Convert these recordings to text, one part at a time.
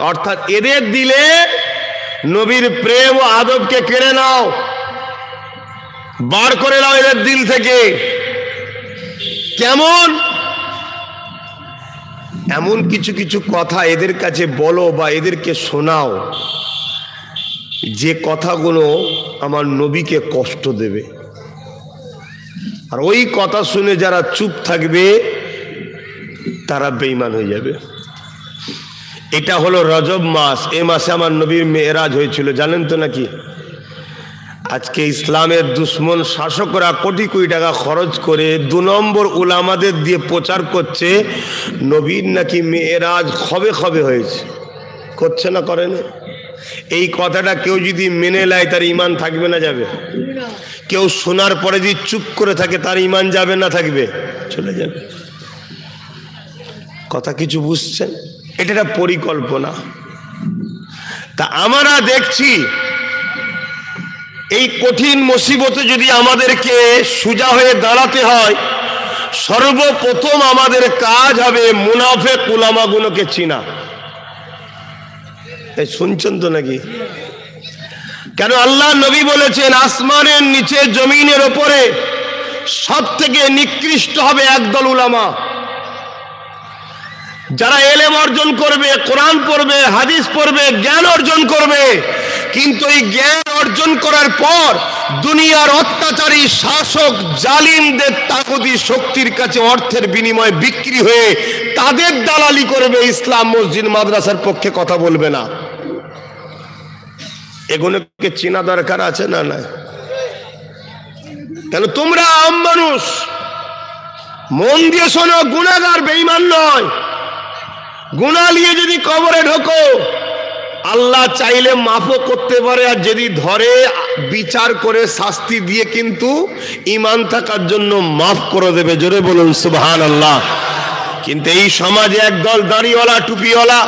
অর্থাৎ এদের দিলে নবীর প্রেম ও আদবকে কেড়ে নাও, বার করে নাও এদের দিল থেকে। কেমন? এমন কিছু কিছু কথা এদের কাছে বলো বা এদেরকে শোনাও যে কথাগুলো আমার নবীকে কষ্ট দেবে, আর ওই কথা শুনে যারা চুপ থাকবে তারা বেঈমান হয়ে যাবে। এটা হলো রজব মাস, এই মাসে আমার নবীর মেরাজ হয়েছিল, জানেন তো নাকি? আজকে ইসলামের দুশ্মন শাসকরা কোটি কোটি টাকা খরচ করে 2 নম্বর উলামাদের দিয়ে প্রচার করছে নবীর নাকি মেরাজ খবে খবে হয়েছে। করছে না, করে না? এই কথাটা কেউ যদি মেনে নেয় তার ঈমান থাকবে না যাবে? কেউ শোনার পরে যদি চুপ করে থাকে তার ঈমান যাবে না থাকবে? চলে যাবে। কথা কিছু বুঝছেন? এটা একটা পরিকল্পনা। তা আমরা দেখছি এই কঠিন মুসিবতে যদি আমাদেরকে সোজা হয়ে দাঁড়াতে হয়, সর্বপ্রথম আমাদের কাজ হবে মুনাফিক উলামাগুলোকে চিনা। এই শুনছেন তো নাকি? কেন আল্লাহ নবী বলেছেন আসমানের নিচে জমিনের উপরে সব থেকে নিকৃষ্ট হবে একদল উলামা, যারা এলেম অর্জন করবে, কোরআন পড়বে, হাদিস পড়বে, জ্ঞান অর্জন করবে, কিন্তু এই জ্ঞান অর্জন করার পর দুনিয়ার অত্যাচারী শাসক জালিমদের তাগুতি শক্তির কাছে অর্থের বিনিময়ে বিক্রি হয়ে তাদের দালালি করবে, ইসলাম মসজিদ মাদ্রাসার পক্ষে কথা বলবে না। এগুলোকে চেনা দরকার আছে না? না কেন? তোমরা আম মানুষ, মন দিয়ে শোনো, গুনাহগার বেঈমান নয়। গুনাহ নিয়ে যদি কবরে ঢোকো আল্লাহ চাইলে মাফও করতে পারে, আর যদি ধরে বিচার করে শাস্তি দিয়ে কিন্তু ঈমান থাকার জন্য মাফ করে দেবে। জোরে বলুন সুবহানাল্লাহ। কিন্তু এই সমাজে একদল দাড়িওয়ালা টুপিওয়ালা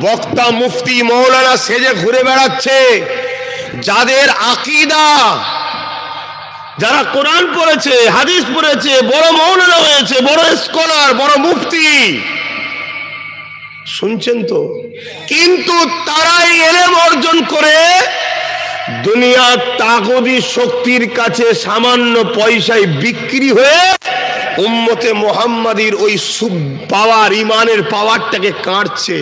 বক্তা মুফতি মৌলানা সেজে ঘুরে বেড়াচ্ছে, যাদের আকীদা, যারা কোরআন পড়েছে, হাদিস পড়েছে, বড় মৌলানা হয়েছে, বড় স্কলার, বড় মুফতি, শুনছেন তো? কিন্তু তারাই এলেম অর্জন করে দুনিয়ার তাগুতি শক্তির কাছে সামান্য পয়সায় বিক্রি হয়ে উম্মতে মুহাম্মাদির ওই পাওয়ার, ইমানের পাওয়ারটাকে কাটছে,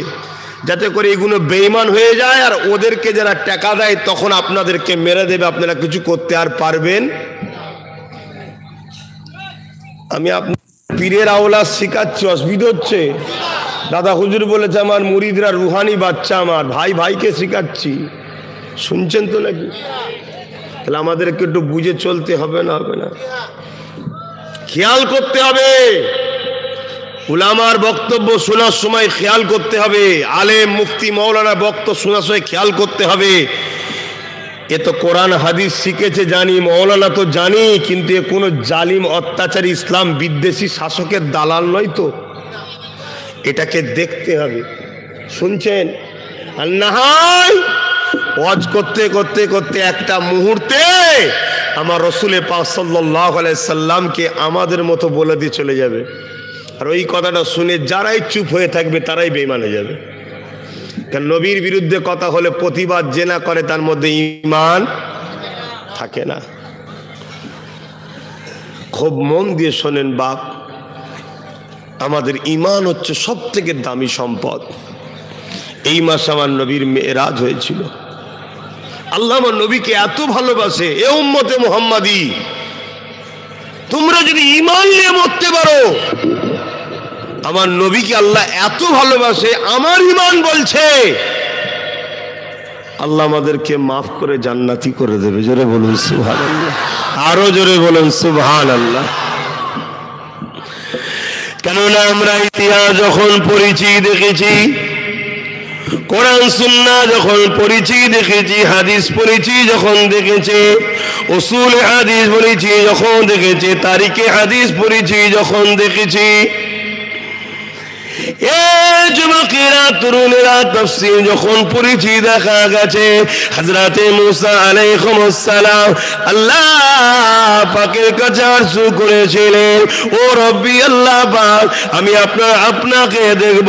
যাতে করে এগুলো বেঈমান হয়ে যায়। আর ওদেরকে যারা টাকা দেয় তখন আপনাদেরকে মেরে দেবে, আপনারা কিছু করতে আর পারবেন। আমি আপনার পীরের আওলাদ শিখাচ্ছি, অসুবিধা হচ্ছে? দাদা হুজুর বলেছে আমার মুরিদরা রুহানি বাচ্চা, আমার ভাই ভাইকে শিখাচ্ছি, শুনছেন তো নাকি? তাহলে আমাদেরকে একটু বুঝে চলতে হবে না? হবে না? খেয়াল করতে হবে, উলামার বক্তব্য শোনার সময় খেয়াল করতে হবে, আলেম মুফতি মৌলানা বক্তব্য শোনার সময় খেয়াল করতে হবে। এ তো কোরআন হাদিস শিখেছে জানি, মৌলানা তো জানি, কিন্তু এ কোনো জালিম অত্যাচারী ইসলাম বিদ্বেষী শাসকের দালাল নয় তো। এটাকে দেখতে হবে, শুনছেন? আর না হয় ওয়াজ করতে করতে করতে একটা মুহূর্তে আমার রাসূলে পাক সাল্লাল্লাহু আলাইহি সাল্লামকে আমাদের মতো বলে দিয়ে চলে যাবে, আর ওই কথাটা শুনে যারাই চুপ হয়ে থাকবে তারাই বেঈমান হয়ে যাবে। কারণ নবীর বিরুদ্ধে কথা হলে প্রতিবাদ যে না করে তার মধ্যে ঈমান থাকে না। খুব মন দিয়ে শোনেন বাপ, আমাদের ঈমান হচ্ছে সব থেকে দামি সম্পদ। এই মাসে আমার নবীর মেরাজ হয়েছিল। আল্লাহ আমার নবীকে এত ভালোবাসে, এ উম্মতে মুহাম্মাদি, তোমরা যদি ঈমান নিয়ে মরতে পারো, আমার নবীকে আল্লাহ এত ভালোবাসে, আমার ঈমান বলছে আল্লাহ আমাদেরকে মাফ করে জান্নাতি করে দেবে। জোরে বলুন সুবহানাল্লাহ, আরো জোরে বলুন সুবহানাল্লাহ। কেননা আমরা ইতিহাস যখন পড়েছি দেখেছি, কোরআন সুন্নাহ যখন পড়েছি দেখেছি, হাদিস পড়েছি যখন দেখেছি, উসুল হাদিস পড়েছি যখন দেখেছি, তারিখে হাদিস পড়েছি যখন দেখেছি, এ যুবক আখিরা তরুণেরা তাফসীর যখন পড়েছি দেখা গেছে হযরতে মুসা আলাইহিস সালাম আল্লাহ পাকের কাছে আরজু করেছিলেন, ও রব্বি আল্লাহ পাক, আমি আপনাকে দেখব।